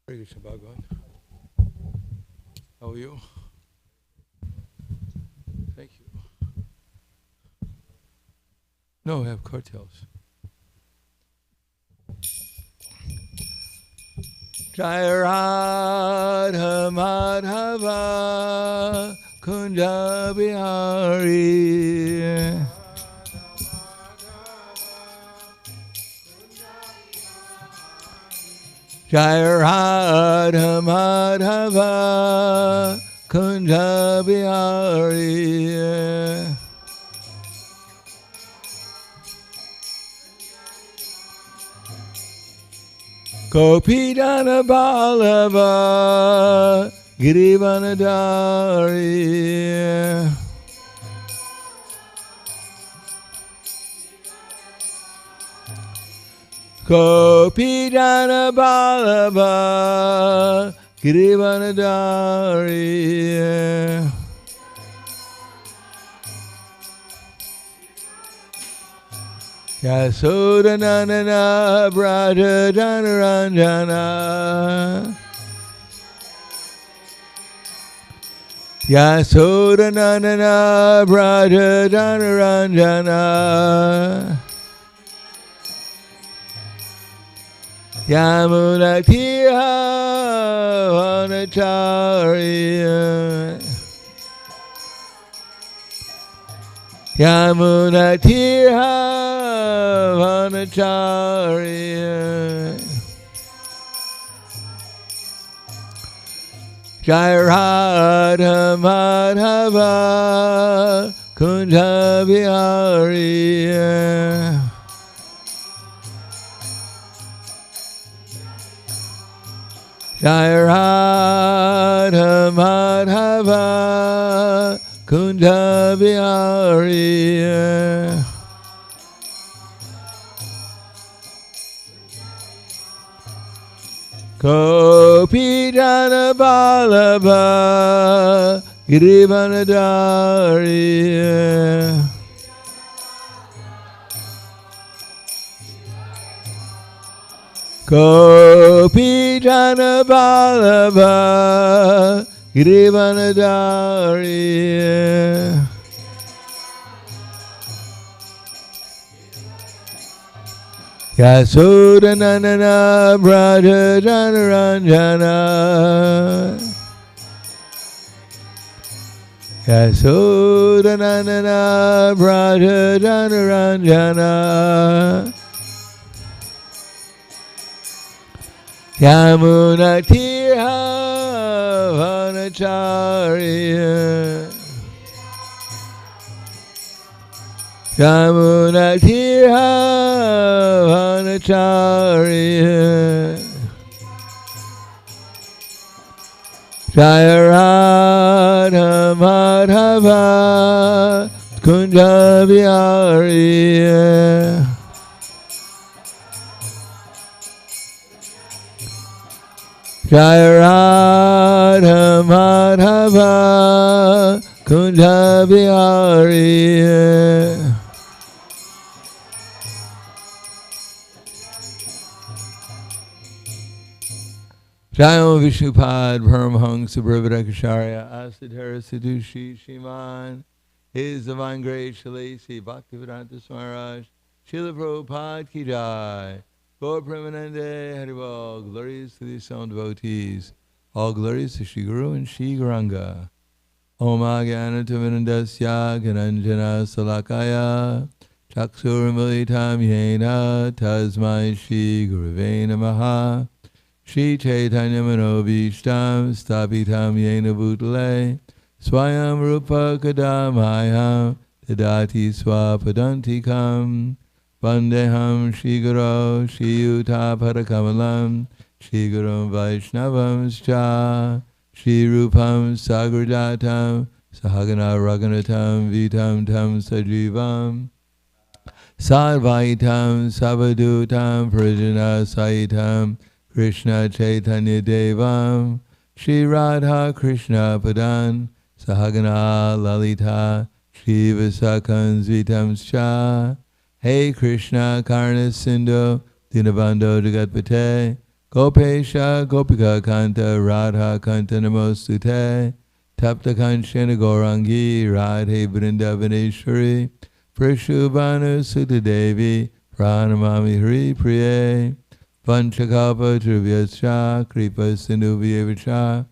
Hare Krishna Bhagavan. How are you? Thank you. No, I have cartels. Jai Radha Madhava Kunda Bihari. Jai Radha Madhava Kunda Bihari. Gopidana Balava Girivanadari. Gopidana Balava Girivanadari. Yasodanana Brata Dhanaranjana. Yasodanana Brata Dhanaranjana. Yamunatiha Vanacharya. Yamunatiha Vanacharya. Jai Radha Madhava Kunda Bihari. Jai Radha Madhava Kunda Bihari. Gopidana Balava Girivanadari. Gopidana Balava Girivanadari. Yasodanana Brata Dhanaranjana. Yasodanana Brata Dhanaranjana. Yamunatiha Vanacharya. Yamunatiha Vanacharya. Jai Radha Madhava Kunda Bihari. Jai Radha Madhava Kunda Bihari. Jayam Vishnupad Paramahangsa Brahmadakacharya Asadhara Sadushi Shiman. His Divine Grace Shalasi Bhaktivedanta Smaraj Srila Prabhupada Ki Jai. Gaur Premanande Haribol. Glories to the sound devotees. All glories to Shri Guru and Shri Gauranga. Om Agyanatavinandasya Gananjana Salakaya Chaksur Militam Yena Tasmai Shri Guruve Namaha. Shri Chaitanya Manobhishtam Stapitam Yena Bhutale Swayam Rupa Kadamayam Tadati Swapadantikam Vandeham Shri Guru Shri Yuta Padakamalam Shri Guru Vaishnavam Scha Shri Rupam Sagradatam Sahagana Raghunatam Vitam Tam Sajivam Sarvaitam Savadutam Prijana Saitam Krishna Chaitanya Devam Shri Radha Krishna Padan Sahagana Lalita Shri Vasakam Zvitam Scha Hey Krishna Karna Sindhu Dinabandho Jagatpate Gopesha Gopika Kanta Radha Kanta Namostute Tapta Kanchana Gaurangi Radhe Vrindavaneshwari Prashubhanu Sutta Devi Pranamami Hari Priye Panchakalpa Trivyascha Kripa Sindhuvyavacha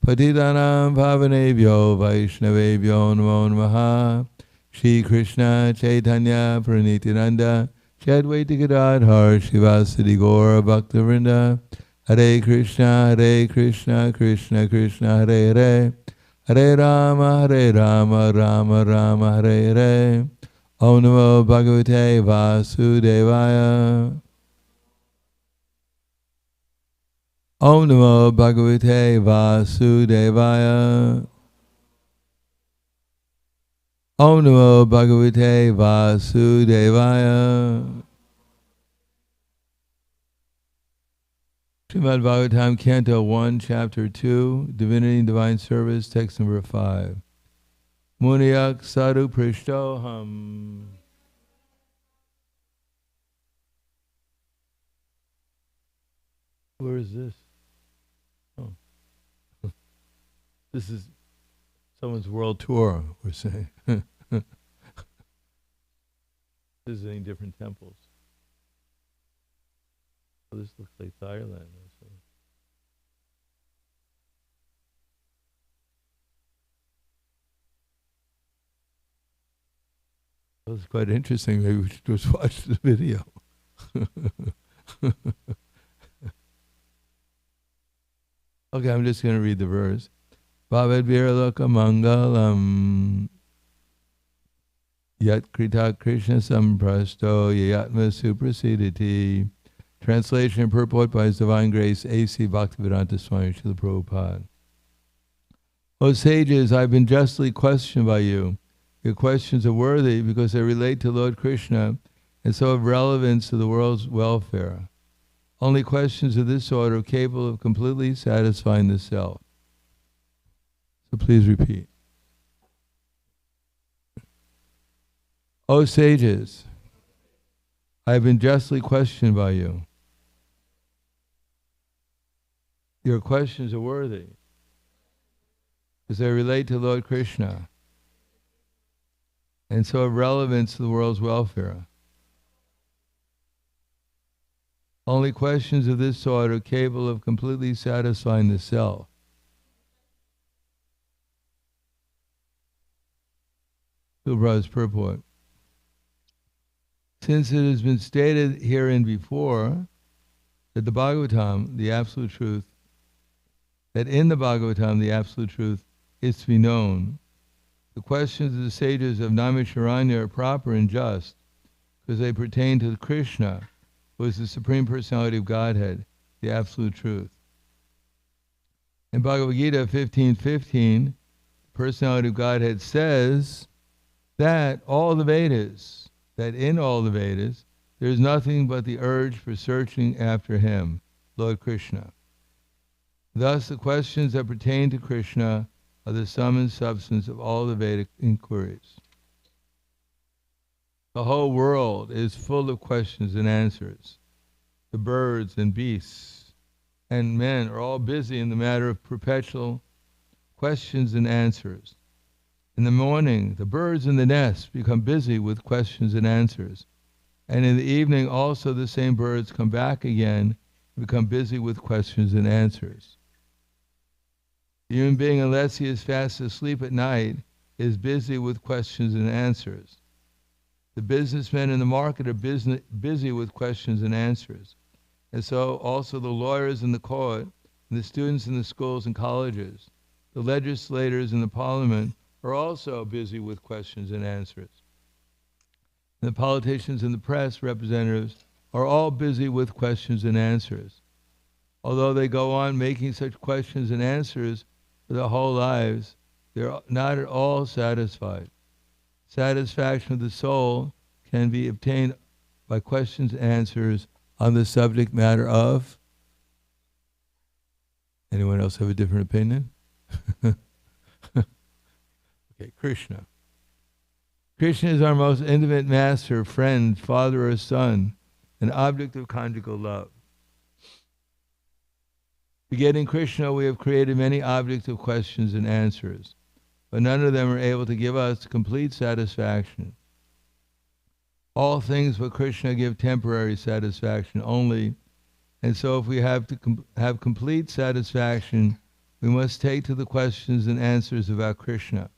Patitanam Pavanebhyo Vaishnavebhyo Namo Namaha Shri Krishna Chaitanya Pranityananda Chadvaita Gadadhar Shivasadi Gaura Bhaktivinoda Hare Krishna Krishna Krishna Hare Hare Hare Rama Rama Rama Hare Hare Om Namo Bhagavate Vasudevaya Om Namo Bhagavate Vasudevaya Om Namo Bhagavate Vasudevaya. Srimad Bhagavatam, Canto 1, Chapter 2, Divinity and Divine Service, Text number 5. Muniyak Sadhu Prishtoham. Where is this? Oh. This is someone's world tour, we're saying. Visiting different temples. Oh, this looks like Thailand. That was quite interesting. Maybe we should just watch the video. Okay, I'm just going to read the verse. Bhavad Viraloka Mangalam Yat Krita Krishna Samprasto Yatma Suprasiditi. Translation and purport by His Divine Grace A.C. Bhaktivedanta Swami Srila Prabhupada. O sages, I have been justly questioned by you. Your questions are worthy because they relate to Lord Krishna and so have relevance to the world's welfare. Only questions of this sort are capable of completely satisfying the self. So please repeat. O sages, I have been justly questioned by you. Your questions are worthy because they relate to Lord Krishna and so have relevance to the world's welfare. Only questions of this sort are capable of completely satisfying the self. Prabhupada's purport. Since it has been stated herein before that the Bhagavatam, the absolute truth, that in the Bhagavatam the absolute truth is to be known, the questions of the sages of Naimisharanya are proper and just because they pertain to Krishna, who is the Supreme Personality of Godhead, the absolute truth. In Bhagavad Gita 15:15, the Personality of Godhead says that in all the Vedas, there is nothing but the urge for searching after Him, Lord Krishna. Thus, the questions that pertain to Krishna are the sum and substance of all the Vedic inquiries. The whole world is full of questions and answers. The birds and beasts and men are all busy in the matter of perpetual questions and answers. In the morning, the birds in the nest become busy with questions and answers. And in the evening, also the same birds come back again and become busy with questions and answers. The human being, unless he is fast asleep at night, is busy with questions and answers. The businessmen in the market are busy with questions and answers. And so also the lawyers in the court, and the students in the schools and colleges, the legislators in the parliament are also busy with questions and answers. And the politicians and the press representatives are all busy with questions and answers. Although they go on making such questions and answers for their whole lives, they're not at all satisfied. Satisfaction of the soul can be obtained by questions and answers on the subject matter of. Anyone else have a different opinion? Okay, Krishna. Krishna is our most intimate master, friend, father or son, an object of conjugal love. Forgetting Krishna, we have created many objects of questions and answers, but none of them are able to give us complete satisfaction. All things but Krishna give temporary satisfaction only, and so if we have to have complete satisfaction, we must take to the questions and answers about Krishna.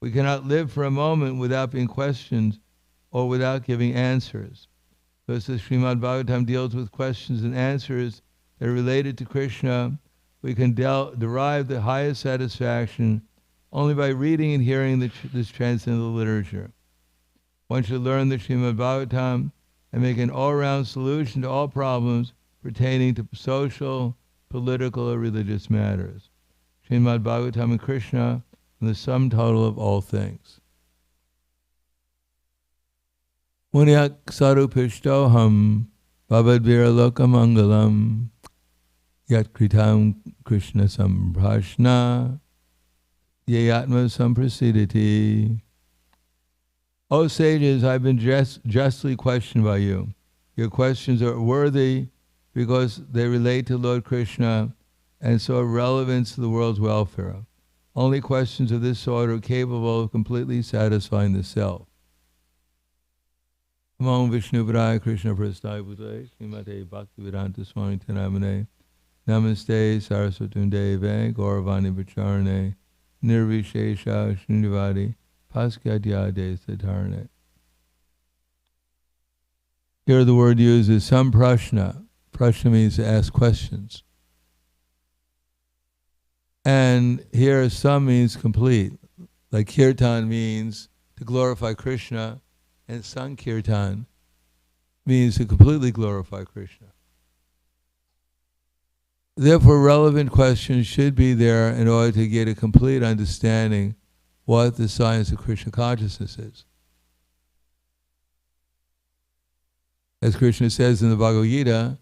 We cannot live for a moment without being questioned or without giving answers. Thus, the Srimad Bhagavatam deals with questions and answers that are related to Krishna. We can derive the highest satisfaction only by reading and hearing this transcendental literature. One should learn the Srimad Bhagavatam and make an all-round solution to all problems pertaining to social, political, or religious matters. Srimad Bhagavatam and Krishna are the sum total of all things. Munyak sarupishtoham bhavadvira lokamangalam yat kritam Krishna samprashna yayatma samprasidati. O sages, I've been justly questioned by you. Your questions are worthy because they relate to Lord Krishna and so are relevant to the world's welfare. Only questions of this sort are capable of completely satisfying the self. Namo Vishnu Padaya Krishna Prasthaya Bhutale Srimate Bhaktivedanta Swami Tanamane Namaste Saraswati Deve Gauravani Vacharane Nirvishesha Srinivadi Paskadyade Satarane. Here the word used is samprashna. Prashna means to ask questions. And here sam means complete. Like kirtan means to glorify Krishna, and sankirtan means to completely glorify Krishna. Therefore, relevant questions should be there in order to get a complete understanding what the science of Krishna consciousness is. As Krishna says in the Bhagavad Gita,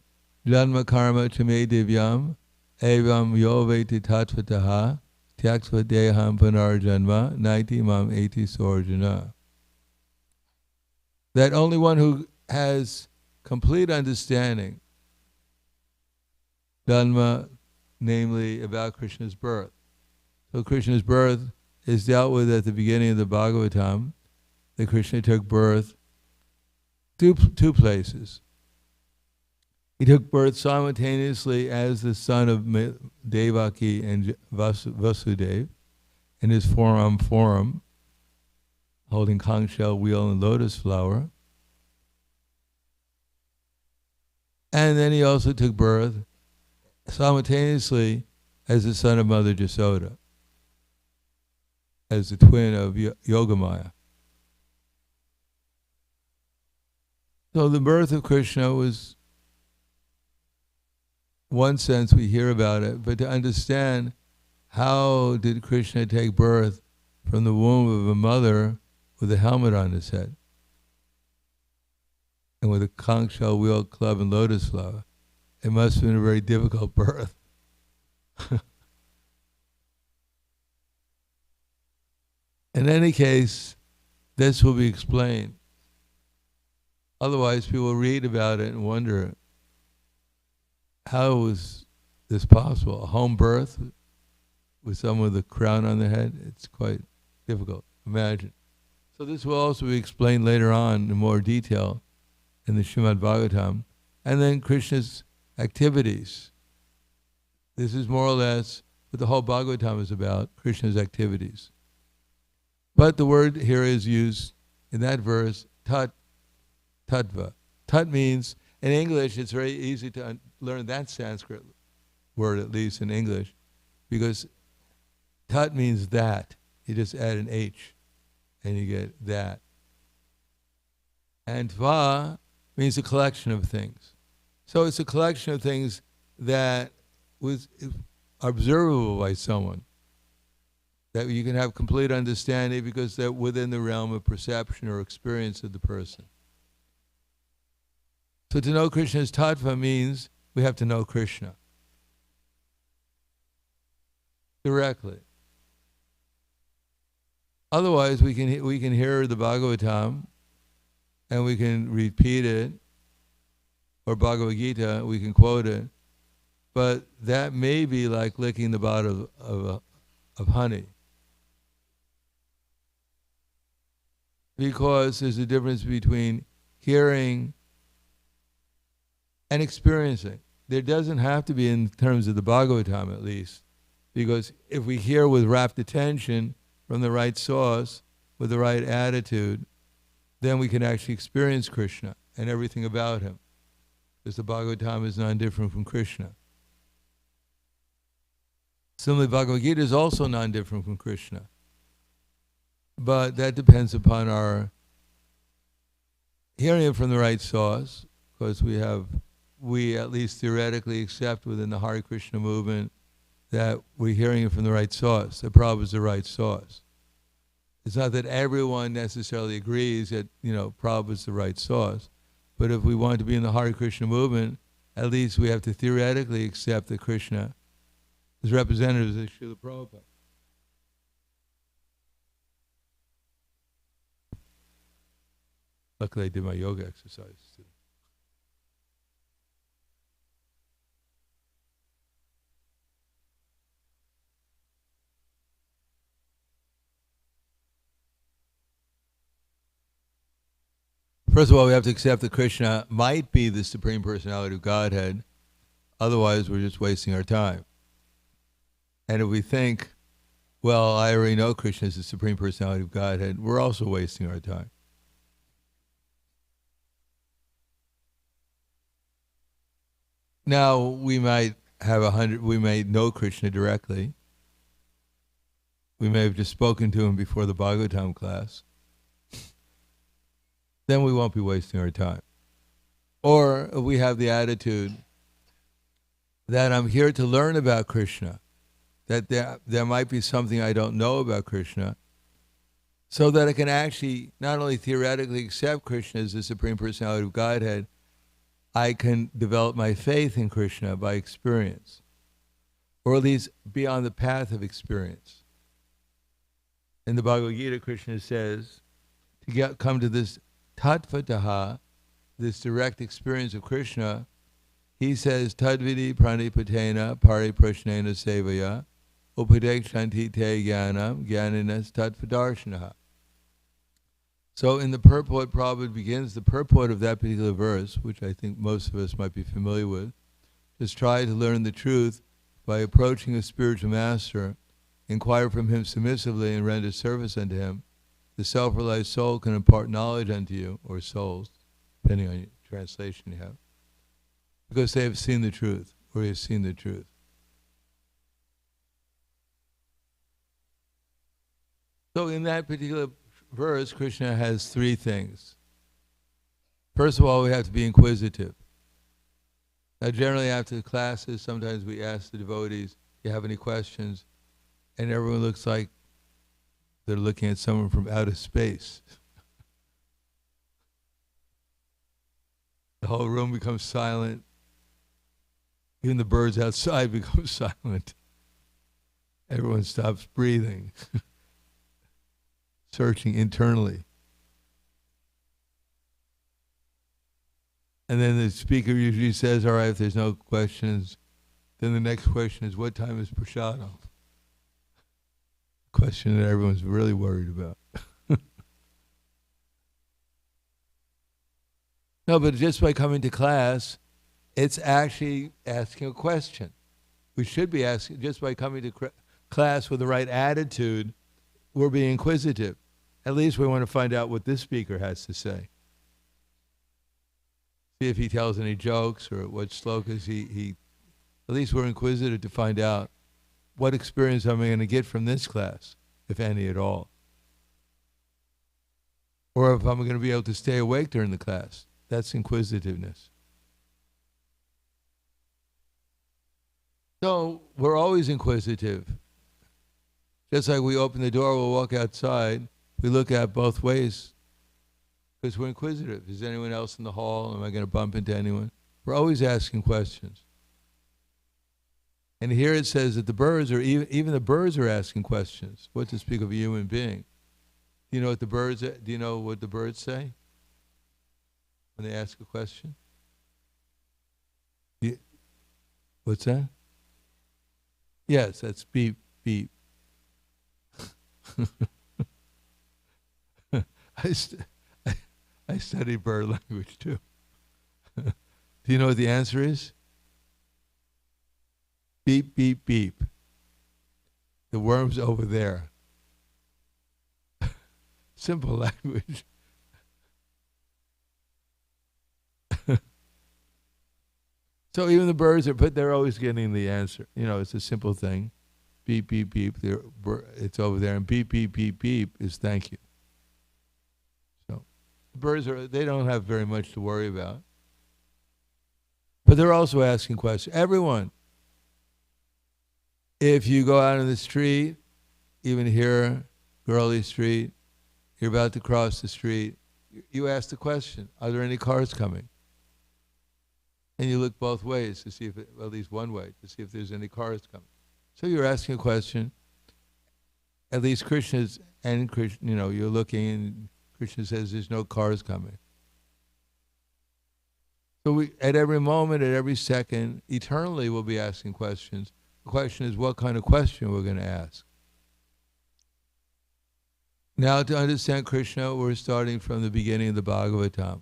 Janma karma chame divyam evam yoveti tatvataha tyaksva deham panarjanma naiti mam eti sorjana. That only one who has complete understanding, Dhamma, namely about Krishna's birth. So Krishna's birth is dealt with at the beginning of the Bhagavatam, that Krishna took birth two places. He took birth simultaneously as the son of Devaki and Vasudeva in his forearm holding conch shell, wheel, and lotus flower. And then he also took birth simultaneously as the son of Mother Jasoda, as the twin of Yogamaya. So the birth of Krishna was, one sense we hear about it, but to understand how did Krishna take birth from the womb of a mother with a helmet on his head and with a conch shell, wheel, club, and lotus flower, it must have been a very difficult birth. In any case, this will be explained. Otherwise, people read about it and wonder, how was this possible? A home birth with someone with a crown on their head? It's quite difficult. Imagine. So this will also be explained later on in more detail in the Srimad Bhagavatam. And then Krishna's activities. This is more or less what the whole Bhagavatam is about, Krishna's activities. But the word here is used in that verse, tattva. Tat means, in English, it's very easy to learn that Sanskrit word, at least in English, because tat means that. You just add an H, and you get that. And tva means a collection of things. So it's a collection of things that was observable by someone, that you can have complete understanding because they're within the realm of perception or experience of the person. So to know Krishna's tattva means we have to know Krishna directly. Otherwise, we can hear the Bhagavatam and we can repeat it, or Bhagavad Gita, we can quote it, but that may be like licking the bottom of honey. Because there's a difference between hearing and experiencing. There doesn't have to be in terms of the Bhagavatam, at least, because if we hear with rapt attention from the right source, with the right attitude, then we can actually experience Krishna and everything about him, because the Bhagavatam is non-different from Krishna. Similarly, Bhagavad Gita is also non-different from Krishna. But that depends upon our hearing it from the right source, because we at least theoretically accept within the Hare Krishna movement that we're hearing it from the right source, that Prabhupada is the right source. It's not that everyone necessarily agrees that, Prabhupada is the right source, but if we want to be in the Hare Krishna movement, at least we have to theoretically accept that Krishna is representative of Srila Prabhupada. Luckily, I did my yoga exercise too. First of all, we have to accept that Krishna might be the Supreme Personality of Godhead. Otherwise, we're just wasting our time. And if we think, well, I already know Krishna is the Supreme Personality of Godhead, we're also wasting our time. Now, we might know Krishna directly. We may have just spoken to him before the Bhagavatam class. Then we won't be wasting our time. Or if we have the attitude that I'm here to learn about Krishna, that there might be something I don't know about Krishna, so that I can actually not only theoretically accept Krishna as the Supreme Personality of Godhead, I can develop my faith in Krishna by experience, or at least be on the path of experience. In the Bhagavad Gita, Krishna says, to come to this tattvataha, this direct experience of Krishna, he says, tadvidi pranipatena pariprashnena sevaya upadekshanti te jnanam jnaninas tattvadarshanah. So in the purport, Prabhupada begins the purport of that particular verse, which I think most of us might be familiar with. Just try to learn the truth by approaching a spiritual master, inquire from him submissively and render service unto him. The self-realized soul can impart knowledge unto you, or souls, depending on your translation you have, because they have seen the truth, or you have seen the truth. So in that particular verse, Krishna has three things. First of all, we have to be inquisitive. Now, generally after the classes, sometimes we ask the devotees, do you have any questions? And everyone looks like they're looking at someone from outer space. The whole room becomes silent. Even the birds outside become silent. Everyone stops breathing. Searching internally. And then the speaker usually says, all right, if there's no questions, then the next question is, what time is prasadam? Question that everyone's really worried about. No, but just by coming to class, it's actually asking a question. We should be asking, just by coming to class with the right attitude, we're being inquisitive. At least we want to find out what this speaker has to say. See if he tells any jokes or what slokas he at least we're inquisitive to find out what experience am I going to get from this class, if any at all. Or if I'm going to be able to stay awake during the class. That's inquisitiveness. So we're always inquisitive. Just like we open the door, we'll walk outside, we look at both ways because we're inquisitive. Is there anyone else in the hall? Am I going to bump into anyone? We're always asking questions. And here it says that the birds are, even the birds are asking questions. What to speak of a human being? Do you know what the birds say when they ask a question? What What's that? Yes, that's beep, beep. I, st- I study bird language too. Do you know what the answer is? Beep, beep, beep. The worm's over there. Simple language. So even the birds they're always getting the answer. It's a simple thing. Beep, beep, beep. It's over there. And beep, beep, beep, beep is thank you. So birds they don't have very much to worry about. But they're also asking questions. Everyone. If you go out in the street, even here, Gurley Street, you're about to cross the street, you ask the question, are there any cars coming? And you look both ways to see if, at least one way, to see if there's any cars coming. So you're asking a question. At least Krishna's, and Krishna, you're looking and Krishna says there's no cars coming. So we, at every moment, at every second, eternally we'll be asking questions. The question is what kind of question we're going to ask. Now to understand Krishna, we're starting from the beginning of the Bhagavatam.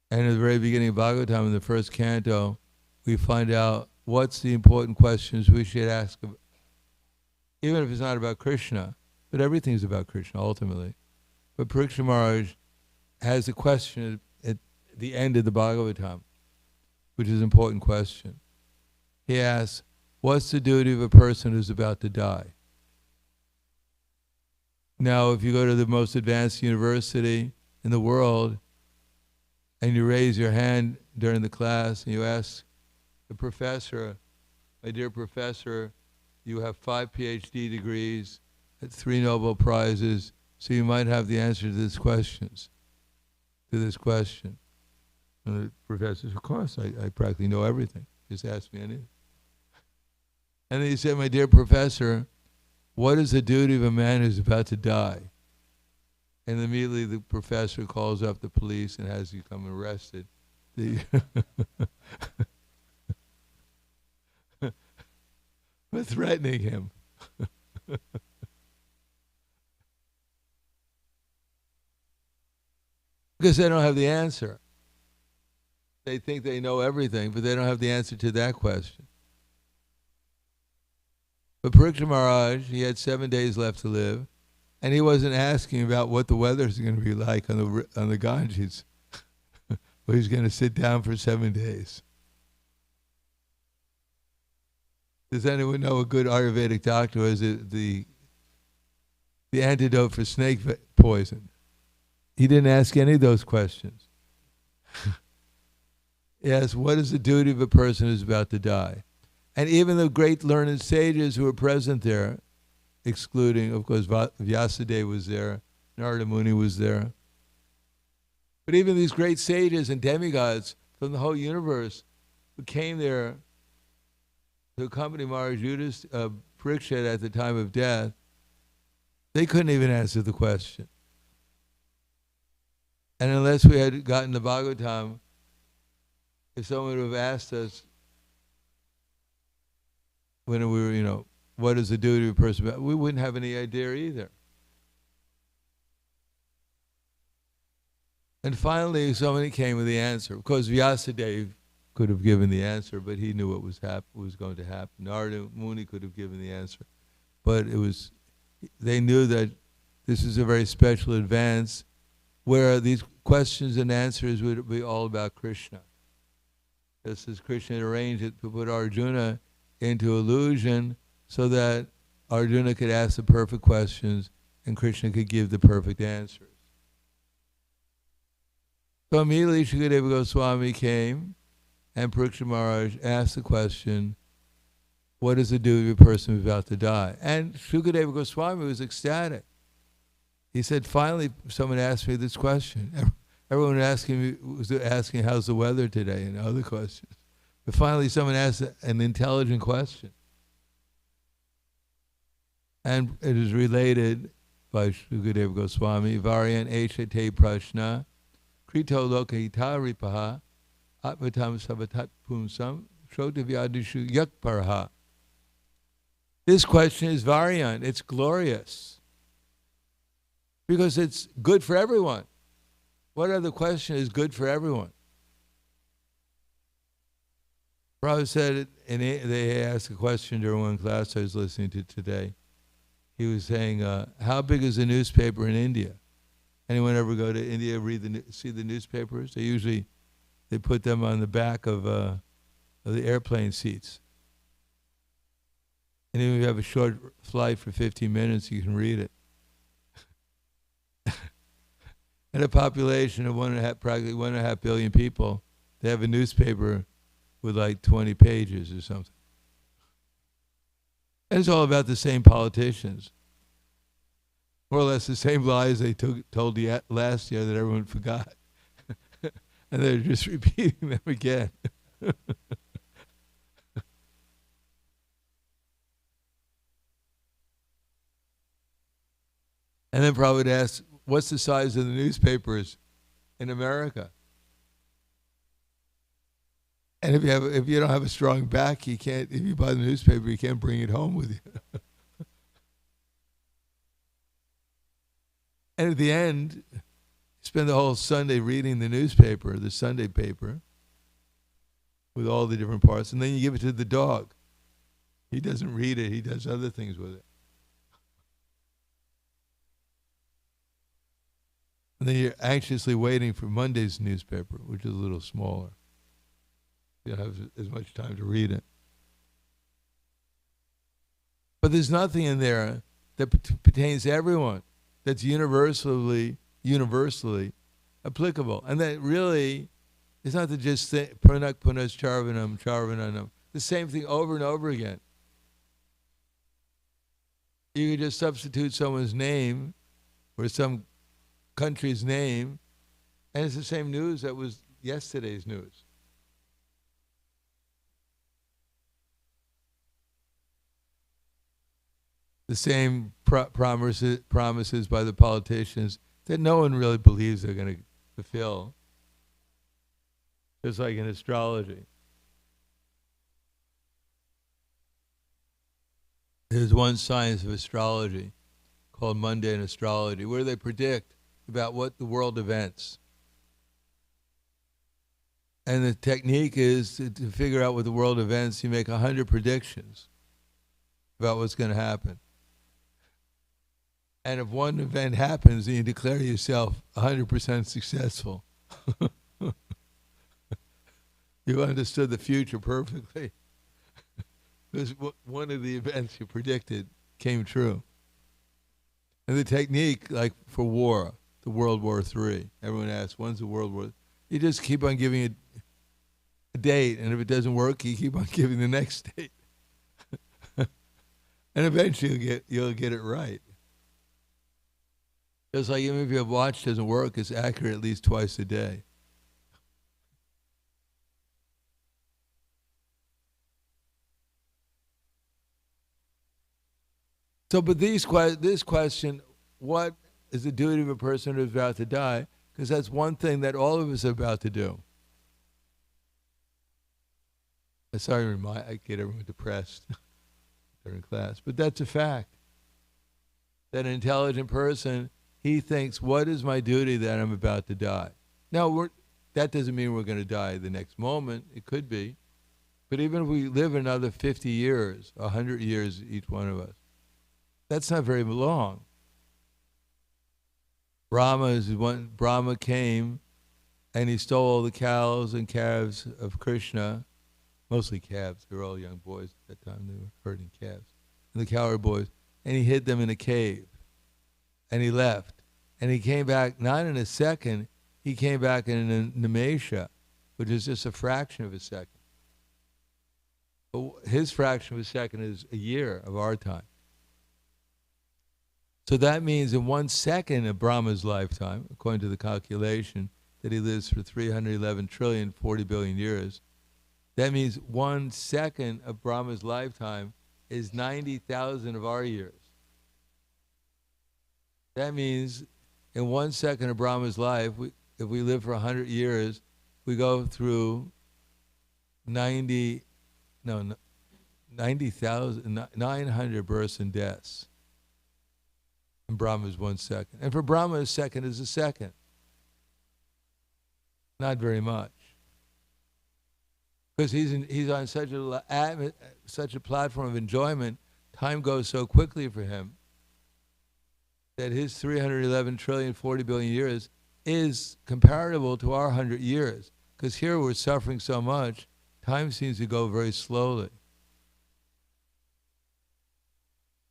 And at the very beginning of Bhagavatam, in the first canto, we find out what's the important questions we should ask, even if it's not about Krishna, but everything's about Krishna ultimately. But Parikshit Maharaj has a question at the end of the Bhagavatam, which is an important question. He asks, what's the duty of a person who's about to die? Now, if you go to the most advanced university in the world, and you raise your hand during the class and you ask the professor, my dear professor, you have 5 PhD degrees, 3 Nobel Prizes, so you might have the answer to this question. And the professor says, of course, I practically know everything. Just ask me anything. And then he said, my dear professor, what is the duty of a man who's about to die? And immediately the professor calls up the police and has you come arrested. We're threatening him. Because they don't have the answer. They think they know everything, but they don't have the answer to that question. But Parikshit Maharaj, he had 7 days left to live. And he wasn't asking about what the weather's going to be like on the Ganges, where he's going to sit down for 7 days. Does anyone know a good Ayurvedic doctor is the antidote for snake poison? He didn't ask any of those questions. He asked, what is the duty of a person who's about to die? And even the great learned sages who were present there, excluding, of course, Vyasadeva was there, Narada Muni was there. But even these great sages and demigods from the whole universe who came there to accompany Maharaj Parikshit at the time of death, they couldn't even answer the question. And unless we had gotten the Bhagavatam, if someone would have asked us when we were, what is the duty of a person? We wouldn't have any idea either. And finally, somebody came with the answer. Of course, Vyasadeva could have given the answer, but he knew what was going to happen. Narada Muni could have given the answer, but they knew that this is a very special advance where these questions and answers would be all about Krishna. Just as Krishna had arranged it to put Arjuna into illusion, so that Arjuna could ask the perfect questions and Krishna could give the perfect answers. So immediately Shukadeva Goswami came and Parikshit Maharaj asked the question, what is the duty of a person who's about to die? And Shukadeva Goswami was ecstatic. He said, finally someone asked me this question. Everyone was asking how's the weather today and other questions. But finally someone asked an intelligent question. And it is related by Shukadeva Goswami, Varyan Eshate Prashna, Krito Lokahita Ripaha, Atmatam Savatat Pumsam, Shrotavyadishu yakparha. This question is variant. It's glorious. Because it's good for everyone. What other question is good for everyone? Prabhupada said, and they asked a question during one class I was listening to today. He was saying, how big is a newspaper in India? Anyone ever go to India, see the newspapers? They put them on the back of the airplane seats. And even if you have a short flight for 15 minutes, you can read it. And a population of practically 1.5 billion people, they have a newspaper with like 20 pages or something. And it's all about the same politicians. More or less the same lies they told last year that everyone forgot. And they're just repeating them again. And then Prabhupada would ask, what's the size of the newspapers in America? And if you don't have a strong back, if you buy the newspaper, you can't bring it home with you. And at the end, you spend the whole Sunday reading the newspaper, the Sunday paper, with all the different parts, and then you give it to the dog. He doesn't read it, he does other things with it. And then you're anxiously waiting for Monday's newspaper, which is a little smaller. You don't have as much time to read it. But there's nothing in there that pertains to everyone, that's universally applicable. And that really, it's not to just say, pranak punas charvanam, charvananam, the same thing over and over again. You could just substitute someone's name or some country's name, and it's the same news that was yesterday's news. The same promises by the politicians that no one really believes they're going to fulfill. Just like in astrology. There's one science of astrology called mundane astrology, where they predict about what the world events. And the technique is to figure out what the world events. You make 100 predictions about what's going to happen. And if one event happens, then you declare yourself 100% successful. You understood the future perfectly. Because one of the events you predicted came true. And the technique, like for war, the World War III, everyone asks, when's the World War? You just keep on giving it a date, and if it doesn't work, you keep on giving the next date. And eventually you'll get it right. Just like even if your watch doesn't work, it's accurate at least twice a day. So, but this question, what is the duty of a person who is about to die? Because that's one thing that all of us are about to do. I'm sorry, I get everyone depressed during class, but that's a fact. That an intelligent person, he thinks, what is my duty that I'm about to die? Now, that doesn't mean we're going to die the next moment. It could be. But even if we live another 50 years, 100 years, each one of us, that's not very long. Brahma came and he stole all the cows and calves of Krishna, mostly calves. They were all young boys at that time. They were herding calves. And the cowherd boys. And he hid them in a cave. And he left. And he came back, not in a second, he came back in a nimesha, which is just a fraction of a second. But his fraction of a second is a year of our time. So that means in 1 second of Brahma's lifetime, according to the calculation, that he lives for 311 trillion, 40 billion years, that means 1 second of Brahma's lifetime is 90,000 of our years. That means in 1 second of Brahma's life, if we live for 100 years, we go through 90 no, 90,000, 900 births and deaths. And Brahma is 1 second. And for Brahma, a second is a second. Not very much. Because he's on such a platform of enjoyment, time goes so quickly for him that his 311 trillion, 40 billion years is comparable to our 100 years. Because here we're suffering so much, time seems to go very slowly.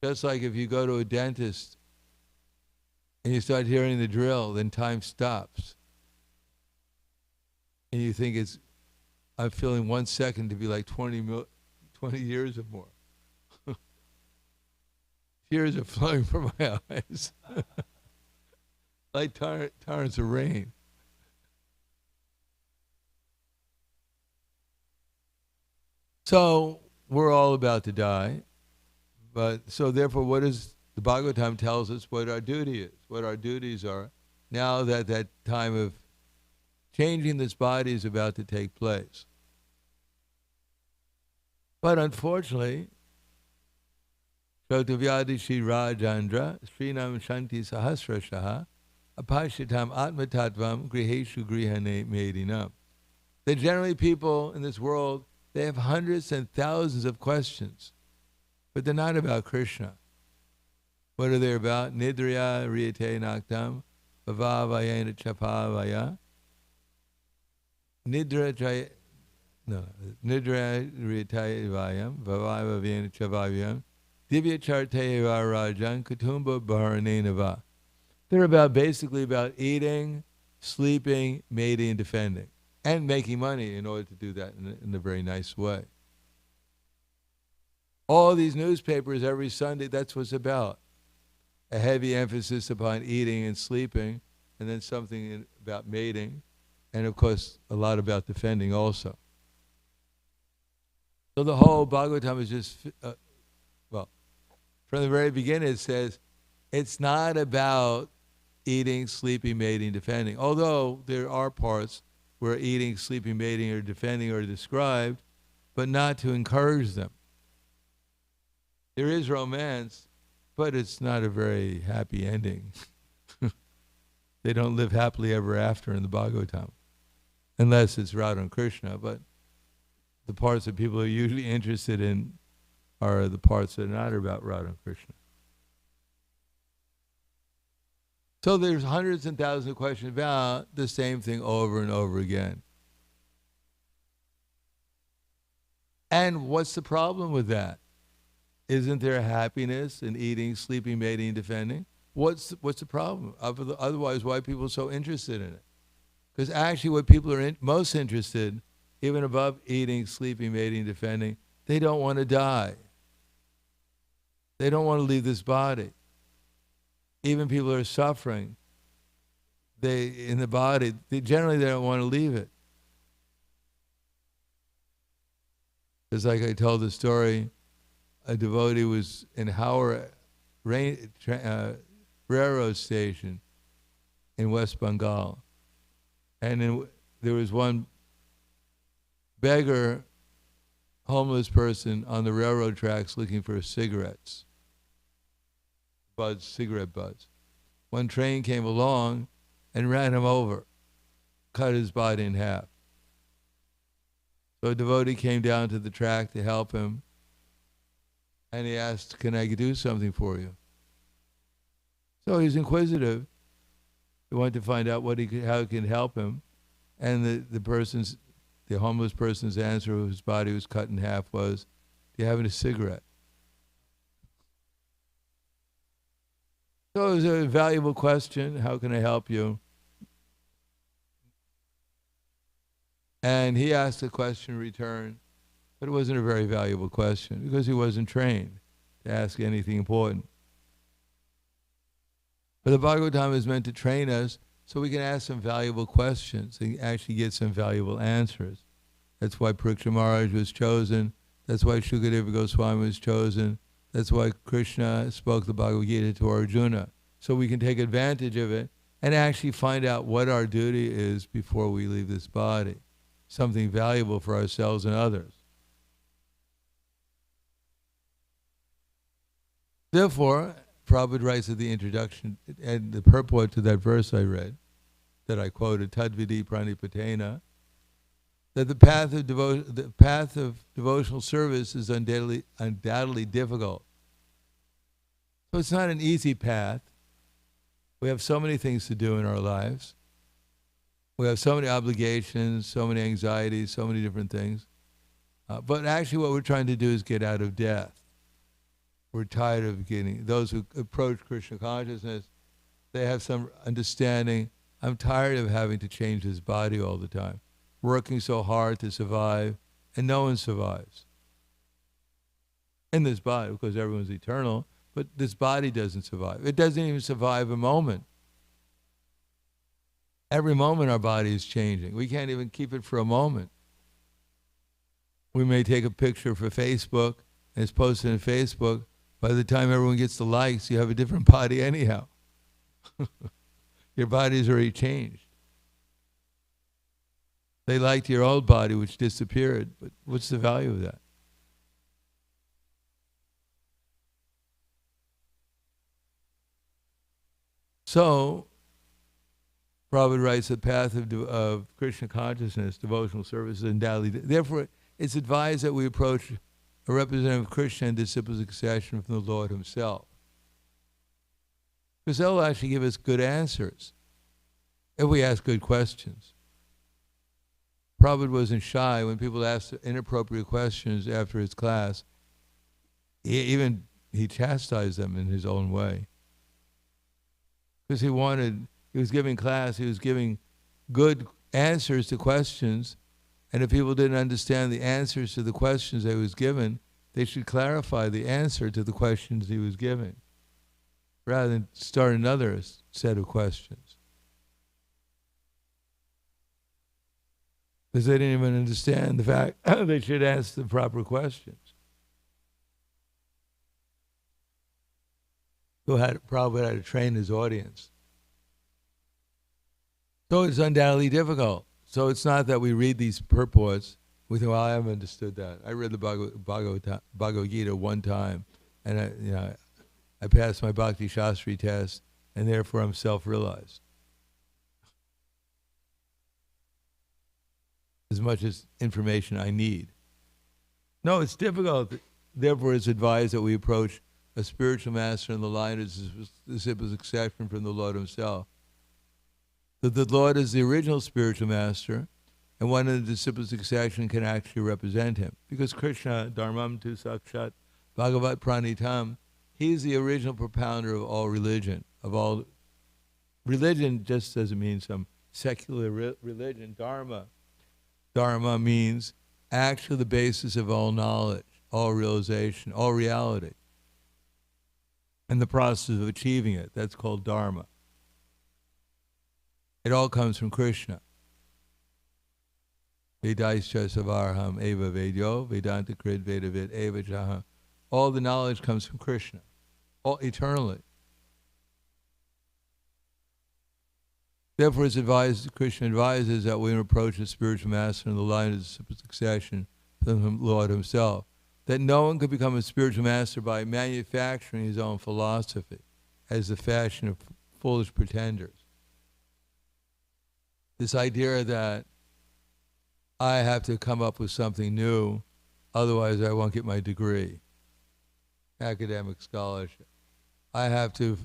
Just like if you go to a dentist and you start hearing the drill, then time stops. And you think I'm feeling 1 second to be like 20 years or more. Tears are flowing from my eyes. Like torrents of rain. So we're all about to die. But so therefore, what is the Bhagavatam tells us what our duty is, what our duties are, now that that time of changing this body is about to take place. But unfortunately, Shotavyadishi Rajandra, Srinam Shanti Sahasrashaha, Apashitam Atmatatvam Griheshu Grihane Medinam. That generally people in this world, they have hundreds and thousands of questions, but they're not about Krishna. What are they about? Nidriya Riyate Naktam, Bhavavayena Chapavaya. Nidra Riyate Vayam, Bhavavayena Chapavayam. Divya Charteva Rajan Kutumba Bharanenava. They're basically about eating, sleeping, mating, and defending, and making money in order to do that in a very nice way. All these newspapers every Sunday, that's what it's about. A heavy emphasis upon eating and sleeping, and then something about mating, and of course a lot about defending also. So the whole Bhagavatam is just, from the very beginning it says, it's not about eating, sleeping, mating, defending. Although there are parts where eating, sleeping, mating, or defending are described, but not to encourage them. There is romance, but it's not a very happy ending. They don't live happily ever after in the Bhagavatam, unless it's Radha and Krishna. But the parts that people are usually interested in are the parts that are not about Radha and Krishna. So there's hundreds and thousands of questions about the same thing over and over again. And what's the problem with that? Isn't there happiness in eating, sleeping, mating, defending? What's the problem? Otherwise, why are people so interested in it? Because actually what people are most interested, even above eating, sleeping, mating, defending, they don't want to die. They don't want to leave this body. Even people who are suffering, in the body, generally they don't want to leave it. It's like I told the story, a devotee was in Howrah railroad station in West Bengal. And there was one beggar, homeless person on the railroad tracks looking for cigarettes. Cigarette butts. One train came along and ran him over, cut his body in half. So a devotee came down to the track to help him, and he asked, "Can I do something for you?" So he's inquisitive. He wanted to find out how he can help him, and the homeless person's answer, whose body was cut in half, was, "Do you have a cigarette?" So it was a valuable question. How can I help you? And he asked a question in return, but it wasn't a very valuable question because he wasn't trained to ask anything important. But the Bhagavatam is meant to train us so we can ask some valuable questions and actually get some valuable answers. That's why Parikshit Maharaj was chosen. That's why Shukadeva Goswami was chosen. That's why Krishna spoke the Bhagavad Gita to Arjuna. So we can take advantage of it and actually find out what our duty is before we leave this body. Something valuable for ourselves and others. Therefore, Prabhupada writes at the introduction and the purport to that verse I read, that I quoted, Tadvidi Pranipatena, that the path of devotional service is undoubtedly difficult. So it's not an easy path. We have so many things to do in our lives. We have so many obligations, so many anxieties, so many different things. But actually what we're trying to do is get out of death. We're tired of those who approach Krishna consciousness, they have some understanding. I'm tired of having to change this body all the time, working so hard to survive, and no one survives. In this body, because everyone's eternal, but this body doesn't survive. It doesn't even survive a moment. Every moment our body is changing. We can't even keep it for a moment. We may take a picture for Facebook, and it's posted on Facebook. By the time everyone gets the likes, you have a different body anyhow. Your body's already changed. They liked your old body, which disappeared, but what's the value of that? So, Prabhupada writes, the path of Krishna consciousness, devotional service, is undoubtedly. Therefore, it's advised that we approach a representative of Krishna and disciple succession from the Lord himself. Because they'll actually give us good answers if we ask good questions. Prabhupada wasn't shy when people asked inappropriate questions after his class. He chastised them in his own way. Because he was giving class, he was giving good answers to questions, and if people didn't understand the answers to the questions he was given, they should clarify the answer to the questions he was giving, rather than start another set of questions. Because they didn't even understand the fact they should ask the proper questions. Prabhupada had to train his audience. So it's undoubtedly difficult. So it's not that we read these purports, we think, well, I haven't understood that. I read the Bhagavad Gita one time, and I passed my Bhakti Shastri test, and therefore I'm self-realized. As much as information I need. No, it's difficult. Therefore, it's advised that we approach a spiritual master in the line of disciple succession from the Lord himself. That the Lord is the original spiritual master, and one in the disciple succession can actually represent him. Because Krishna, Dharmam tu sakshat bhagavat pranitam, he's the original propounder of all religion. Religion just doesn't mean some secular religion. Dharma means actually the basis of all knowledge, all realization, all reality. And the process of achieving it, that's called Dharma. It all comes from Krishna. Vedaischa savarham eva vedyo, Vedanta krid vedavid eva jaham. All the knowledge comes from Krishna, all eternally. Therefore, it's advised, Krishna advises that we approach a spiritual master in the line of succession from the Lord himself. That no one could become a spiritual master by manufacturing his own philosophy, as the fashion of foolish pretenders. This idea that I have to come up with something new, otherwise I won't get my degree, academic scholarship. I have to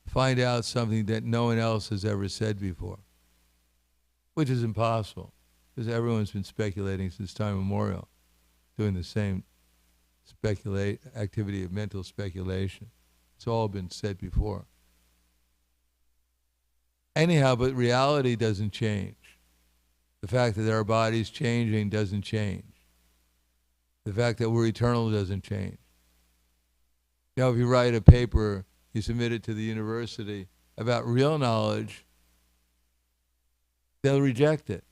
find out something that no one else has ever said before, which is impossible, because everyone's been speculating since time immemorial, doing the same activity of mental speculation. It's all been said before. Anyhow, but reality doesn't change. The fact that our body's changing doesn't change. The fact that we're eternal doesn't change. If you write a paper, you submit it to the university about real knowledge, they'll reject it.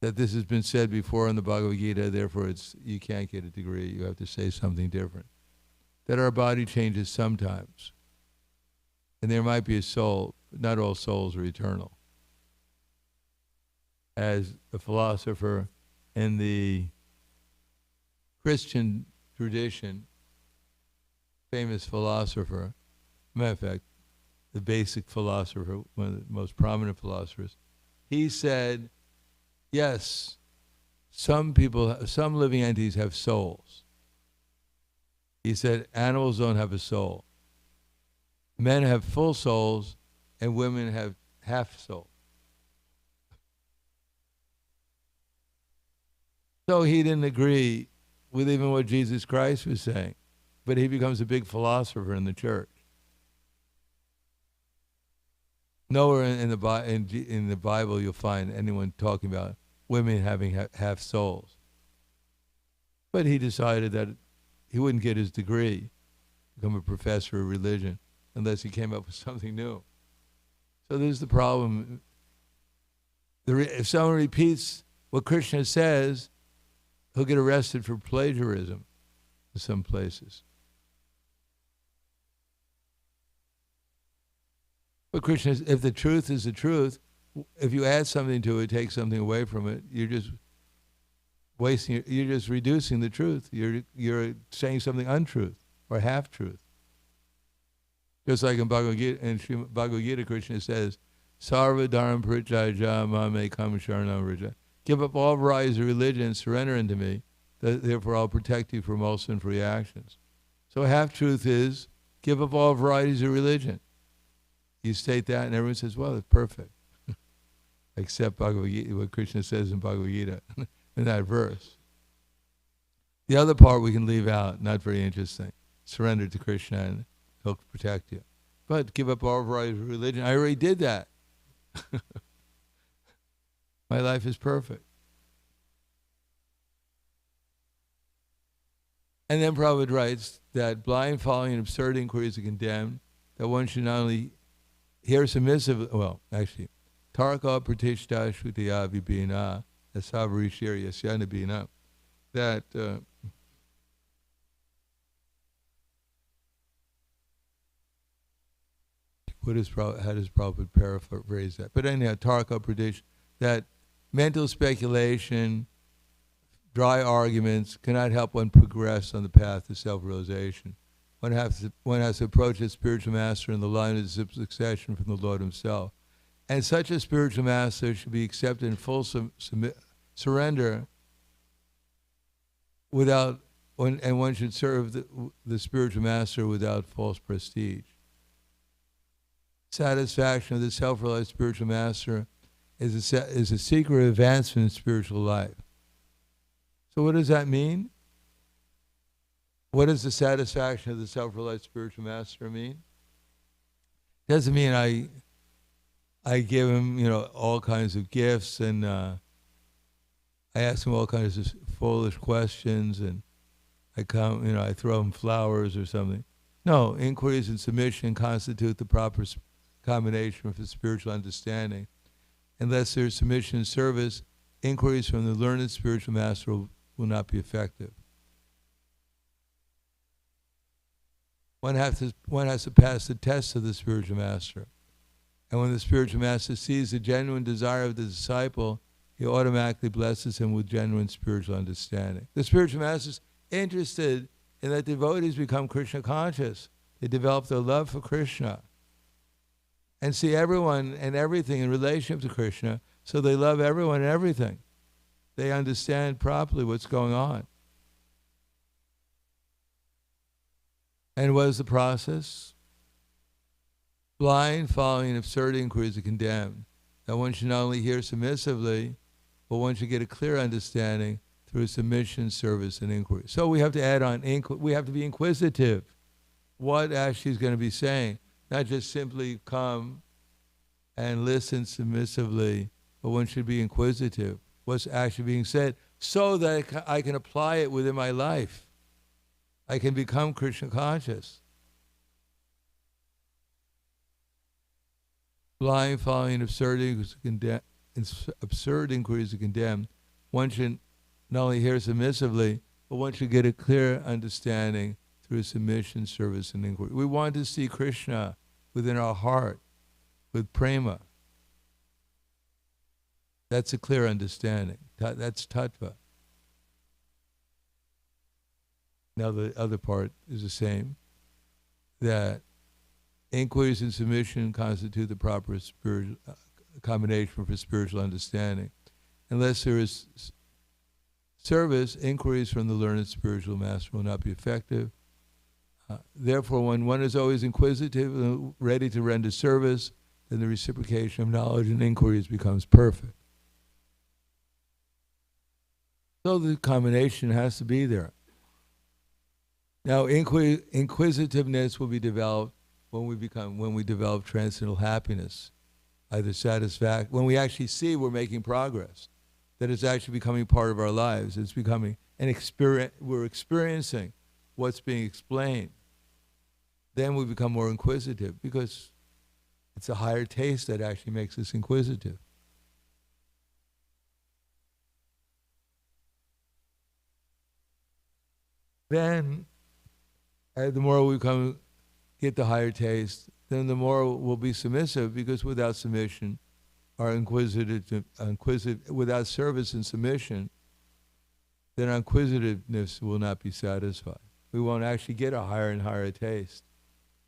That this has been said before in the Bhagavad Gita, therefore you can't get a degree, you have to say something different. That our body changes sometimes. And there might be a soul, but not all souls are eternal. As a philosopher in the Christian tradition famous philosopher, matter of fact, the basic philosopher, one of the most prominent philosophers, he said, yes, some living entities have souls. He said animals don't have a soul. Men have full souls and women have half soul. So he didn't agree with even what Jesus Christ was saying, but he becomes a big philosopher in the church. Nowhere in the Bible you'll find anyone talking about women having half souls. But he decided that he wouldn't get his degree, become a professor of religion, unless he came up with something new. So there's the problem. If someone repeats what Krishna says, he'll get arrested for plagiarism in some places. But Krishna, if the truth is the truth, if you add something to it, take something away from it, you're just wasting. You're just reducing the truth. You're saying something untruth or half truth. Just like in Bhagavad Gita, Krishna says, "Sarva dharam parityajya mame kam sharanam vraja." Give up all varieties of religion and surrender unto me. Therefore, I'll protect you from all sinful reactions. So half truth is give up all varieties of religion. You state that, and everyone says, "Well, it's perfect," except Bhagavad Gita, what Krishna says in Bhagavad Gita in that verse. The other part we can leave out, not very interesting. Surrender to Krishna, and he'll protect you. But give up all varieties of religion. I already did that. My life is perfect. And then Prabhupada writes that blind following and absurd inquiries are condemned, that one should not only hear submissive, tarka pratishta shrutiya vibhina asavarishir yasyana bina, that how does Prabhupada paraphrase that? But anyhow, tarka pratish, that mental speculation, dry arguments cannot help one progress on the path to self-realization. One has to approach a spiritual master in the line of succession from the Lord himself. And such a spiritual master should be accepted in full surrender and one should serve the spiritual master without false prestige. Satisfaction of the self-realized spiritual master is a secret of advancement in spiritual life. So what does that mean? What does the satisfaction of the self-realized spiritual master mean? It doesn't mean I give him, all kinds of gifts and I ask him all kinds of foolish questions and I throw him flowers or something. No, inquiries and submission constitute the proper combination for spiritual understanding. Unless there's submission and service, inquiries from the learned spiritual master will not be effective. One has to pass the test of the spiritual master. And when the spiritual master sees the genuine desire of the disciple, he automatically blesses him with genuine spiritual understanding. The spiritual master is interested in that devotees become Krishna conscious. They develop their love for Krishna and see everyone and everything in relationship to Krishna, so they love everyone and everything. They understand properly what's going on. And what is the process? Blind following and absurd inquiries are condemned. That one should not only hear submissively, but one should get a clear understanding through submission, service, and inquiry. So we have to add on, we have to be inquisitive. What actually is going to be saying? Not just simply come and listen submissively, but one should be inquisitive. What's actually being said, so that I can apply it within my life. I can become Krishna conscious. Blind following absurd inquiries are condemned. One should not only hear submissively, but one should get a clear understanding through submission, service, and inquiry. We want to see Krishna within our heart, with prema. That's a clear understanding. That's tattva. Now the other part is the same. that inquiries and submission constitute the proper spiritual combination for spiritual understanding. Unless there is service, inquiries from the learned spiritual master will not be effective. Therefore, when one is always inquisitive and ready to render service, then the reciprocation of knowledge and inquiries becomes perfect. So the combination has to be there. Now, inquisitiveness will be developed when we develop transcendental happiness, either satisfaction, when we actually see we're making progress, that it's actually becoming part of our lives. It's becoming an experience. We're experiencing what's being explained. Then we become more inquisitive, because it's a higher taste that actually makes us inquisitive. Then, the more we get the higher taste, then the more we'll be submissive, because without submission, without service and submission, then our inquisitiveness will not be satisfied. We won't actually get a higher and higher taste.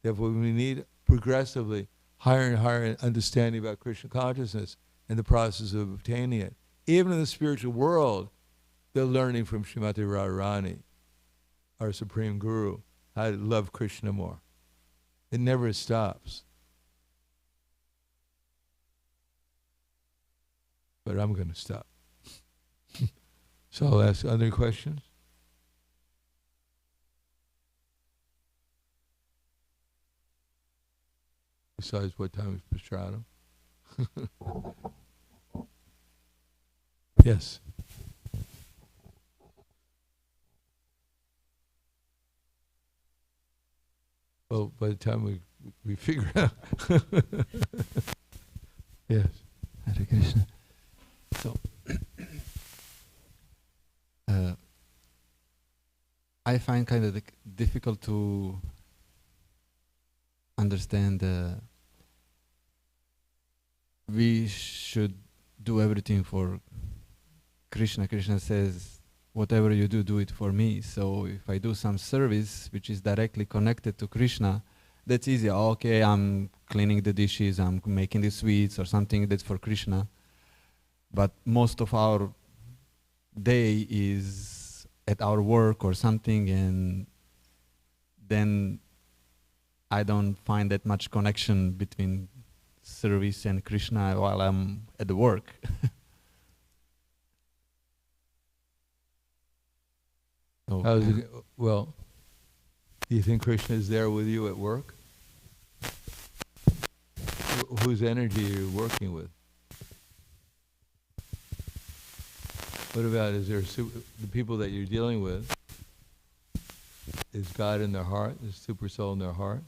Therefore, we need progressively higher and higher understanding about Krishna consciousness and the process of obtaining it. Even in the spiritual world, they're learning from Srimati Radharani, our Supreme Guru, how to love Krishna more. It never stops. But I'm going to stop. So I'll ask other questions. Besides, what time is Pastrado? Yes. Well, by the time we figure out. Yes. Hare Krishna. So, I find kind of difficult to understand we should do everything for Krishna. Krishna says, whatever you do, do it for me. So if I do some service which is directly connected to Krishna, that's easy. Okay, I'm cleaning the dishes, I'm making the sweets or something that's for Krishna. But most of our day is at our work or something, and then I don't find that much connection between service and Krishna while I'm at the work. So, well, do you think Krishna is there with you at work? Whose energy are you working with? What about, is there the people that you're dealing with? Is God in their heart? Is super soul in their heart?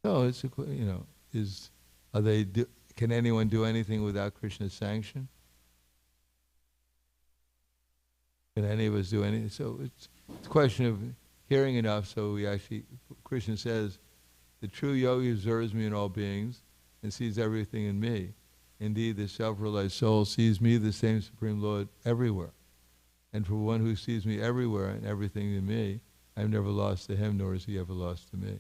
No, it's can anyone do anything without Krishna's sanction? Can any of us do anything? So it's a question of hearing enough. So we actually, Krishna says, the true yogi observes me in all beings and sees everything in me. Indeed, the self-realized soul sees me, the same Supreme Lord, everywhere. And for one who sees me everywhere and everything in me, I'm never lost to him, nor is he ever lost to me.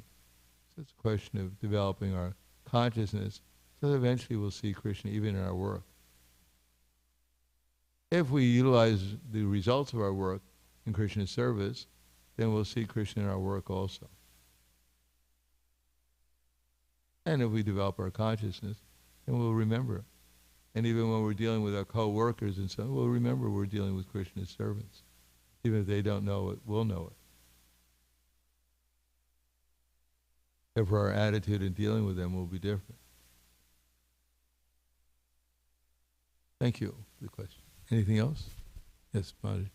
So it's a question of developing our consciousness, so that eventually we'll see Krishna even in our work. If we utilize the results of our work in Krishna's service, then we'll see Krishna in our work also. And if we develop our consciousness, then we'll remember. And even when we're dealing with our co-workers and so on, we'll remember we're dealing with Krishna's servants. Even if they don't know it, we'll know it. Therefore, our attitude in dealing with them will be different. Thank you for the question. Anything else? Yes, Madhu.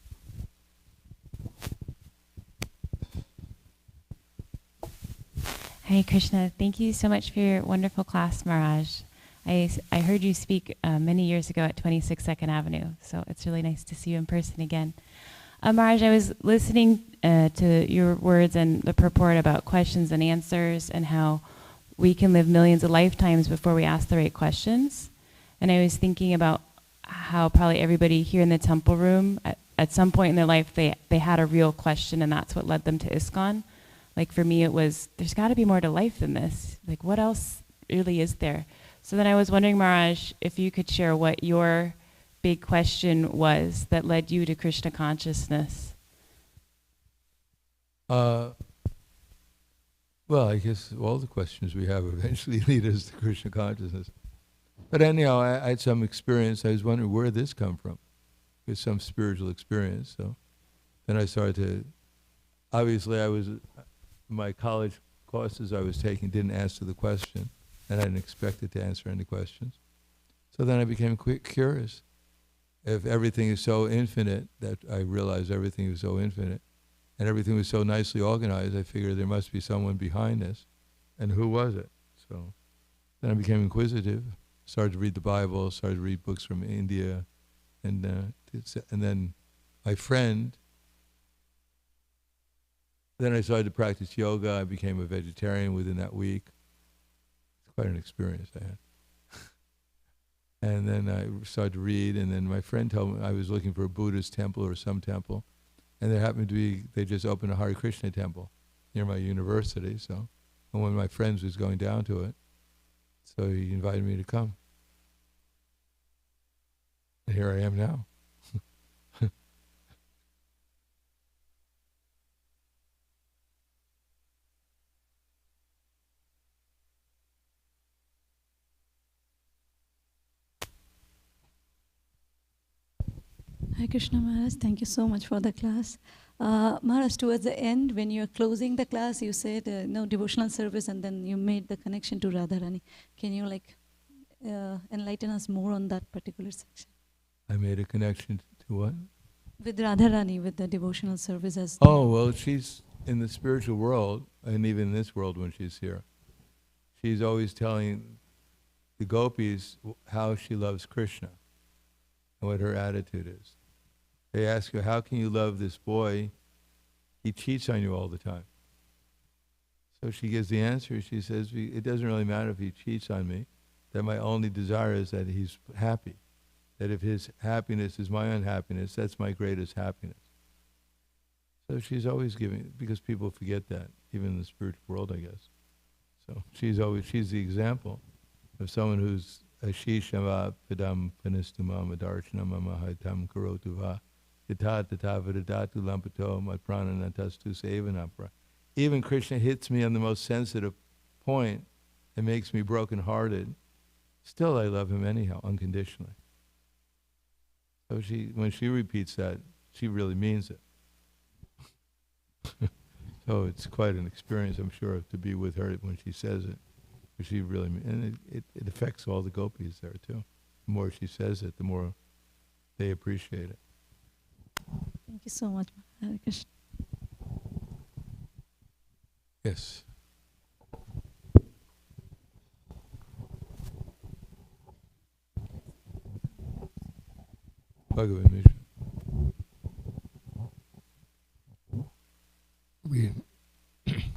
Hare Krishna, thank you so much for your wonderful class, Maharaj. I heard you speak many years ago at 26 2nd Avenue, so it's really nice to see you in person again. Maharaj, I was listening to your words and the purport about questions and answers and how we can live millions of lifetimes before we ask the right questions. And I was thinking about how probably everybody here in the temple room, at some point in their life, they had a real question, and that's what led them to ISKCON. Like for me, it was, there's got to be more to life than this. Like what else really is there? So then I was wondering, Maharaj, if you could share what your big question was that led you to Krishna consciousness. Well, I guess all the questions we have eventually lead us to Krishna consciousness. But anyhow, I had some experience. I was wondering where did this come from. It's some spiritual experience. So then I started to, obviously my college courses I was taking didn't answer the question, and I didn't expect it to answer any questions. So then I became curious. If everything is so infinite, that I realized everything was so infinite, and everything was so nicely organized, I figured there must be someone behind this. And who was it? So then I became inquisitive, started to read the Bible, started to read books from India, and then my friend, then I started to practice yoga. I became a vegetarian within that week. It's quite an experience I had. And then I started to read, and then my friend told me I was looking for a Buddhist temple or some temple, and there happened to be, they just opened a Hare Krishna temple near my university, so, and one of my friends was going down to it, so he invited me to come. And here I am now. Hare Krishna Maharaj, thank you so much for the class. Maharaj, towards the end, when you're closing the class, you said no devotional service, and then you made the connection to Radharani. Can you enlighten us more on that particular section? I made a connection to what? With Radharani, with the devotional service as... Oh, well, she's in the spiritual world, and even in this world when she's here. She's always telling the gopis how she loves Krishna and what her attitude is. They ask her, how can you love this boy? He cheats on you all the time. So she gives the answer. She says, it doesn't really matter if he cheats on me, that my only desire is that he's happy. That if his happiness is my unhappiness, that's my greatest happiness. So she's always giving, because people forget that, even in the spiritual world, I guess. So she's the example of someone who's ashishava padam panistumam adarshana mamahitam karotuva yata tata vidadatu lampato matprananatastu sevanapra. Even Krishna hits me on the most sensitive point and makes me broken-hearted. Still I love him anyhow, unconditionally. So when she repeats that, she really means it. So it's quite an experience, I'm sure, to be with her when she says it. She really, and it affects all the gopis there too. The more she says it, the more they appreciate it. Thank you so much, Hare Krishna. Yes. Bhagavad Gita.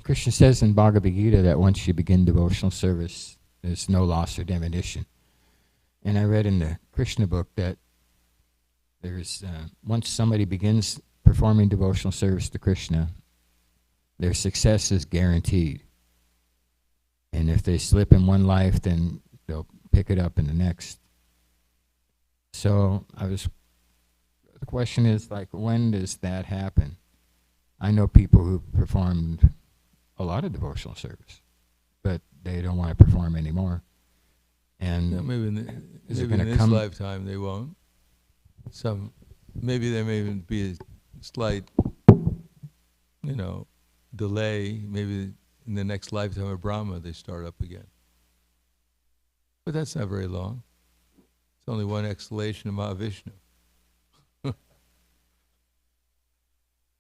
Krishna says in Bhagavad Gita that once you begin devotional service, there's no loss or diminution. And I read in the Krishna book that there's once somebody begins performing devotional service to Krishna, their success is guaranteed. And if they slip in one life, then they'll pick it up in the next. So the question is, when does that happen? I know people who performed a lot of devotional service, but they don't want to perform anymore. And yeah, maybe in this lifetime they won't. Maybe there may even be a slight, delay. Maybe in the next lifetime of Brahma they start up again. But that's not very long. It's only one exhalation of Mahavishnu.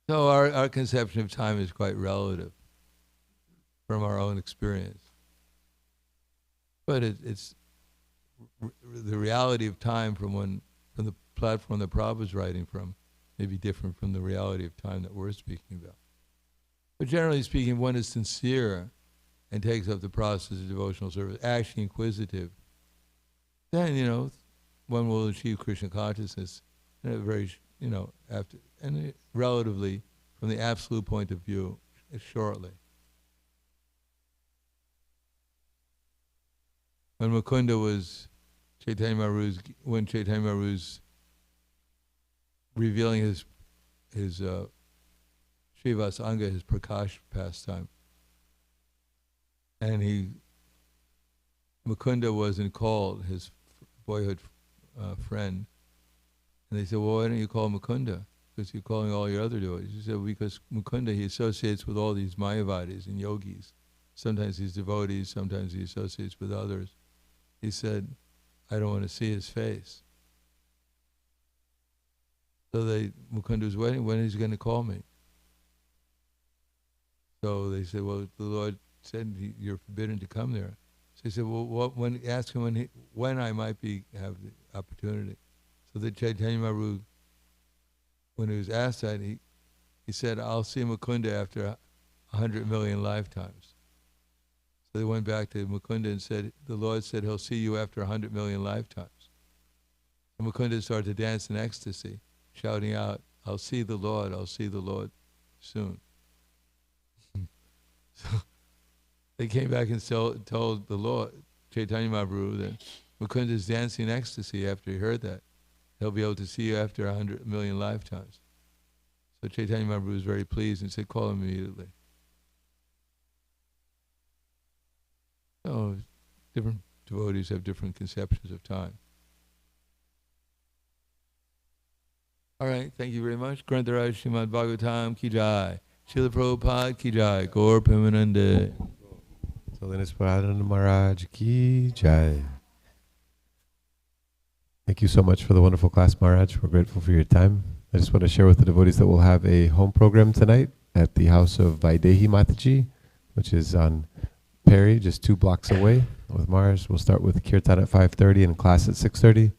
So our conception of time is quite relative from our own experience. But it's the reality of time from the platform that Prabhupada's writing from may be different from the reality of time that we're speaking about. But generally speaking, one is sincere and takes up the process of devotional service, actually inquisitive, then, one will achieve Krishna consciousness in a very, relatively, from the absolute point of view, shortly. when Mukunda was Chaitanya Mahaprabhu's, when Chaitanya Mahaprabhu's revealing his Srivas Anga, his Prakash pastime, and Mukunda wasn't called, his boyhood friend, and they said, well, why don't you call Mukunda? Because you're calling all your other devotees. He said, because Mukunda, he associates with all these Mayavadis and yogis. Sometimes he's devotees, sometimes he associates with others. He said, I don't want to see his face. So Mukunda was waiting, when is he going to call me? So they said, well, the Lord said you're forbidden to come there. So he said, well, ask him when I might have the opportunity. So the Chaitanya Mahaprabhu, when he was asked that, he said, I'll see Mukunda after 100 million lifetimes. So they went back to Mukunda and said, the Lord said he'll see you after 100 million lifetimes. And Mukunda started to dance in ecstasy, shouting out, I'll see the Lord soon. So they came back and told the Lord, Chaitanya Mahaprabhu, that Mukunda is dancing in ecstasy after he heard that. He'll be able to see you after 100 million lifetimes. So Chaitanya Mahaprabhu was very pleased and said, call him immediately. So different devotees have different conceptions of time. All right, thank you very much. Grantaraj Srimad Bhagavatam ki jai. Srila Prabhupada ki jai. Gaur Premanande. So Linus Pradhan Maharaj ki jai. Thank you so much for the wonderful class, Maharaj. We're grateful for your time. I just want to share with the devotees that we'll have a home program tonight at the house of Vaidehi Mataji, which is on Perry, just 2 blocks away with Maharaj. We'll start with Kirtan at 5:30 and class at 6:30.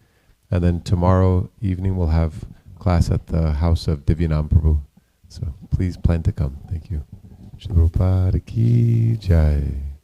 And then tomorrow evening we'll have class at the house of Divyanam Prabhu. So please plan to come. Thank you. Shri Prabhupada ki jai.